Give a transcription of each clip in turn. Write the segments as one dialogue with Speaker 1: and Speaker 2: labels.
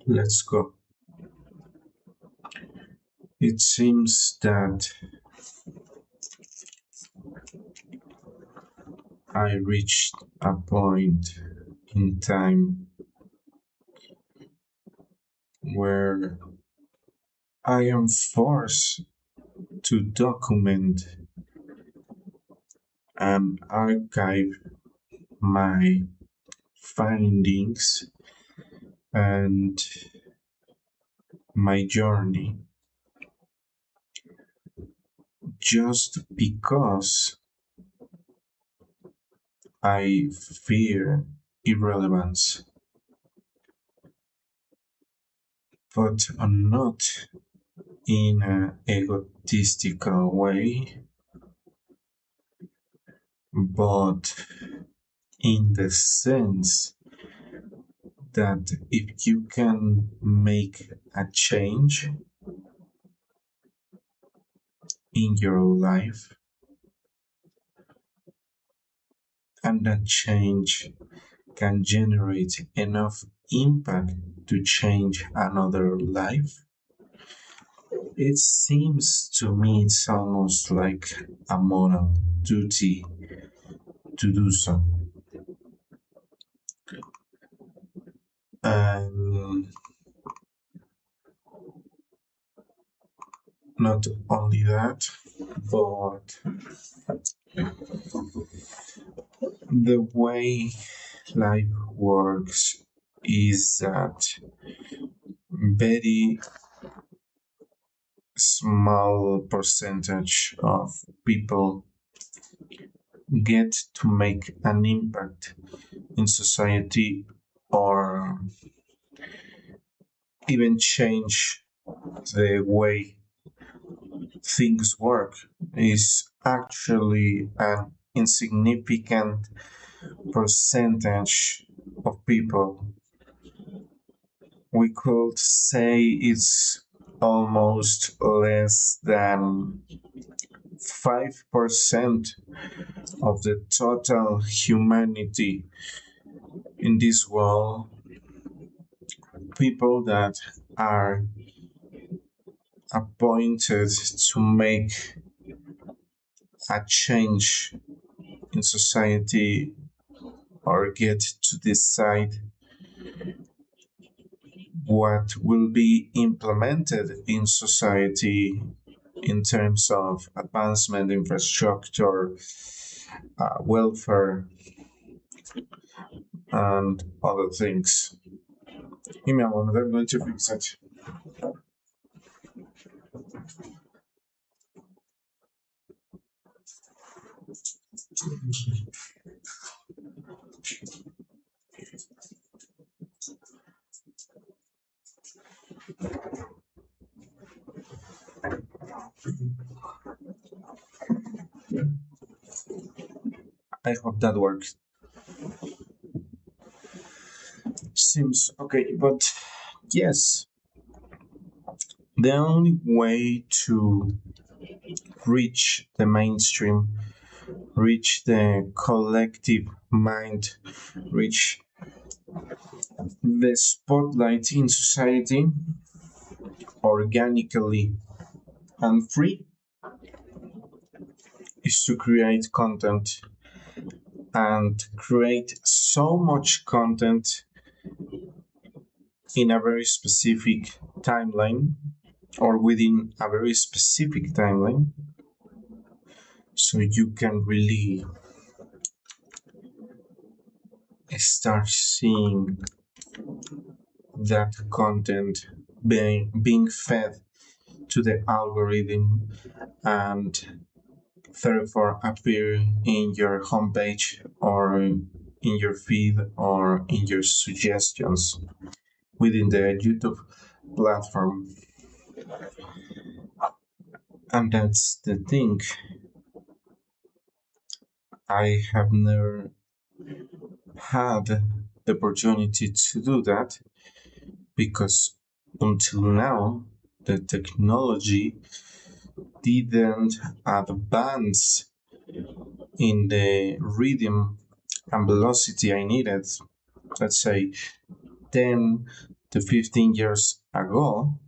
Speaker 1: Let's go. It seems that I reached a point in time where I am forced to document and archive my findings and my journey just because I fear irrelevance, but not in an egotistical way, but in the sense that if you can make a change in your life and that change can generate enough impact to change another life, it seems to me it's almost like a moral duty to do so. And not only that, but the way life works is that very small percentage of people get to make an impact in society or even change the way things work is actually an insignificant percentage of people. We could say it's almost less than 5% of the total humanity in this world, people that are appointed to make a change in society or get to decide what will be implemented in society in terms of advancement, infrastructure, welfare, and other things. Give me a moment, I'm going to fix it. I hope that works. Seems okay, but yes, the only way to reach the mainstream, reach the collective mind, reach the spotlight in society organically and free is to create content and create so much content in a very specific timeline or within a very specific timeline so you can really start seeing that content being fed to the algorithm and therefore appear in your homepage or in your feed or in your suggestions within the YouTube platform. And that's the thing. I have never had the opportunity to do that because until now the technology didn't advance in the rhythm and velocity I needed. Let's say 10 to 15 years ago.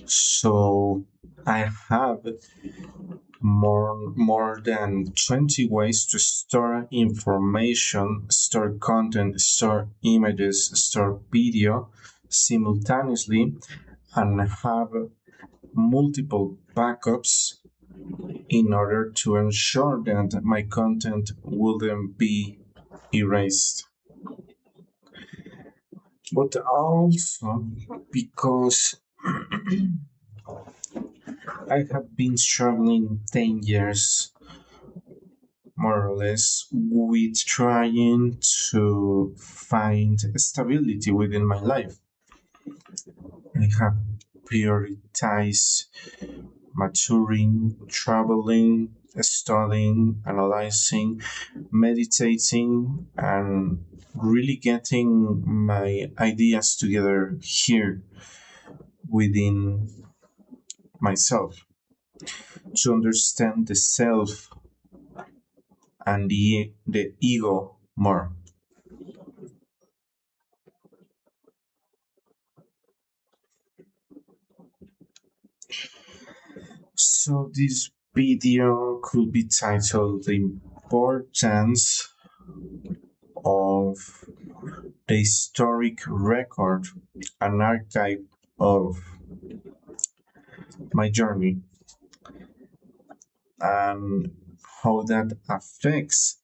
Speaker 1: So I have more than 20 ways to store information, store content, store images, store video simultaneously, and have multiple backups in order to ensure that my content wouldn't be erased. But also because I have been struggling 10 years more or less with trying to find stability within my life. I have prioritized maturing, traveling, studying, analyzing, meditating, and really getting my ideas together here within myself to understand the self and the ego more. So this video could be titled The Importance of the Historic Record and Archive of My Journey, and how that affects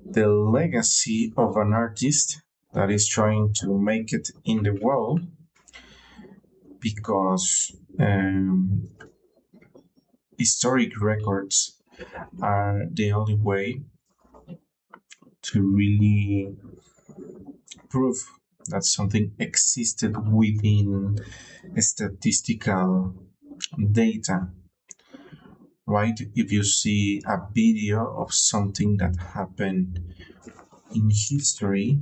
Speaker 1: the legacy of an artist that is trying to make it in the world, because historic records are the only way to really prove that something existed within statistical data, right? If you see a video of something that happened in history,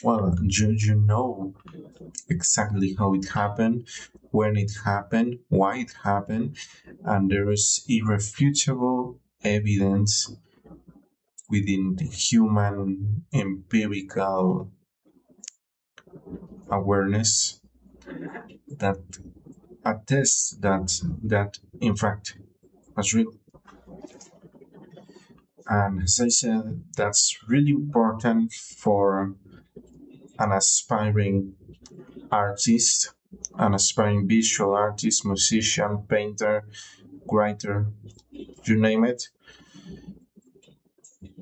Speaker 1: well, you know exactly how it happened, when it happened, why it happened, and there is irrefutable evidence within the human empirical awareness that attests that in fact was real. And as I said, that's really important for an aspiring artist, an aspiring visual artist, musician, painter, writer, you name it.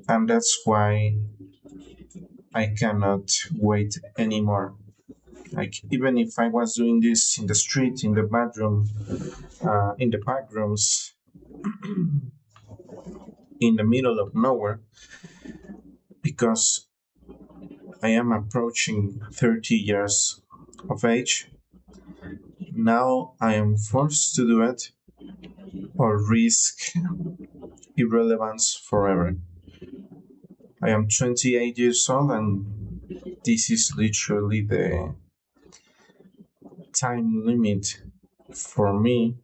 Speaker 1: And that's why I cannot wait anymore. Like, even if I was doing this in the street, in the bedroom, in the back rooms, in the middle of nowhere, because I am approaching 30 years of age, now I am forced to do it or risk irrelevance forever. I am 28 years old, and this is literally the time limit for me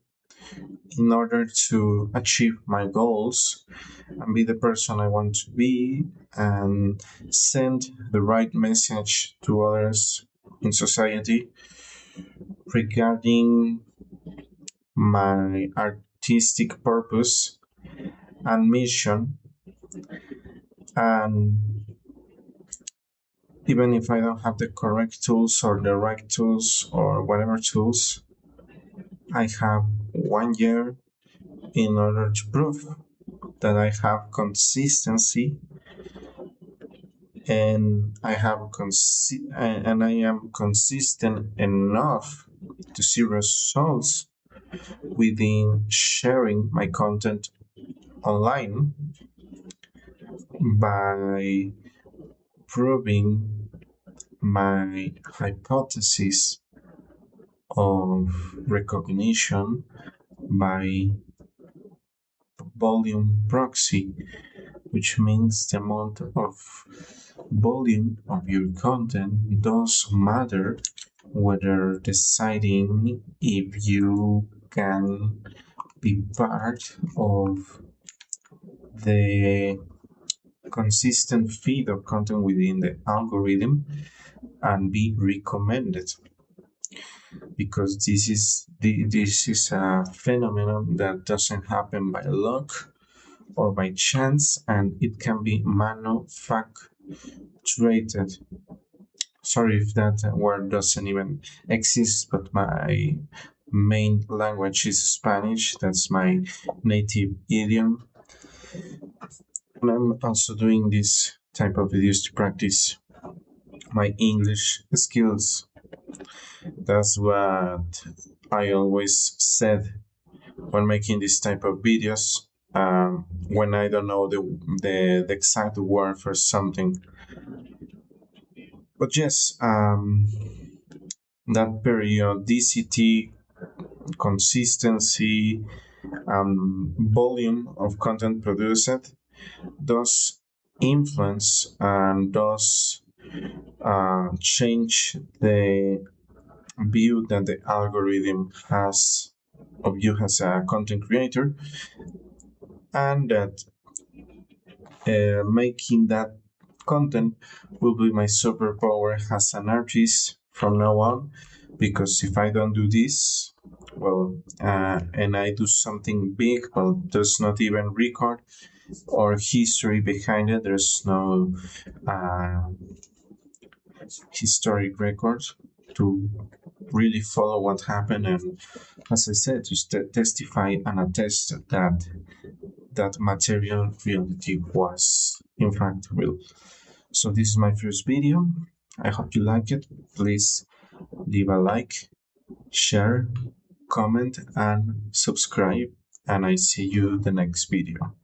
Speaker 1: in order to achieve my goals and be the person I want to be and send the right message to others in society regarding my artistic purpose and mission. And even if I don't have the correct tools or the right tools or whatever tools, I have 1 year in order to prove that I have consistency and and I am consistent enough to see results within sharing my content online by proving my hypothesis of recognition by volume proxy, which means the amount of volume of your content does matter whether deciding if you can be part of the consistent feed of content within the algorithm and be recommended. because this is a phenomenon that doesn't happen by luck or by chance, and it can be manufactured. Sorry if that word doesn't even exist, but my main language is Spanish. That's my native idiom. And I'm also doing this type of videos to practice my English skills. That's what I always said when making this type of videos. When I don't know the exact word for something. But yes, that periodicity, consistency, volume of content produced does influence and does change the view that the algorithm has of you as a content creator, and that making that content will be my superpower as an artist from now on. Because if I don't do this, well, and I do something big, well, there's not even record or history behind it. There's no uh, historic records to really follow what happened, and as I said, to testify and attest that that material reality was in fact real. So this is my first video. I hope you like it. Please leave a like, share, comment, and subscribe. And I see you the next video.